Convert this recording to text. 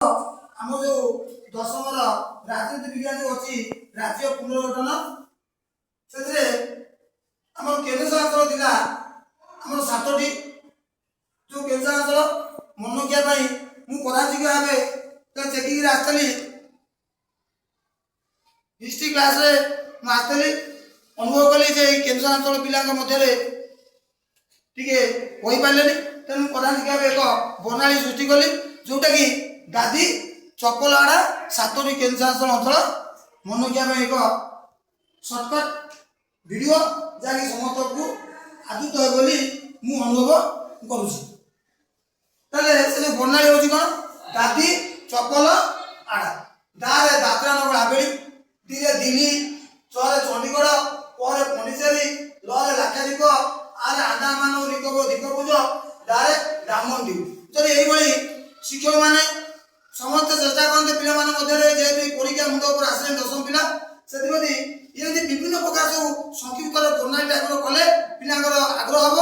आम जो दशम राजनीति विज्ञान जो अच्छी राज्य पुनर्गठन से आम केन्द्र शासन जिला आम 7टी जो केन्द्र शासन मन रखापी मुझे पदाधिक भाव चेकिंग आसली हिस्ट्री क्लास आसली अनुभव कली केन्द्र शासन पिला मध्य टे पारे तेणु पदाधिक भाव एक प्रणाली सृष्टि कली जोटा कि गादी चपलआड़ा 7टी केन्द्र शासन अंचल मन रखा एक सर्टकट वीडियो जहाँकि समस्त को आदृत है बोली मु अनुभव करुँच प्रणाली हूँ कौन गादी चपल आड़ा गाँव दादरा नगर हावेली डी दिल्ली चौरे चंडीगढ़ पर पंडिचेरी लरे लाक्षाद्वीप आर आंदामान द्वीपपुंज डायरेक्ट डायमंड द्वीप जब यही शिक्षक मैंने समस्त चेष्टा करते पे परीक्षा मुंड पर आसे 10 पिला से ये विभिन्न प्रकार सब संक्षिप्त प्रणाली टाइप कले पिला आग्रह हम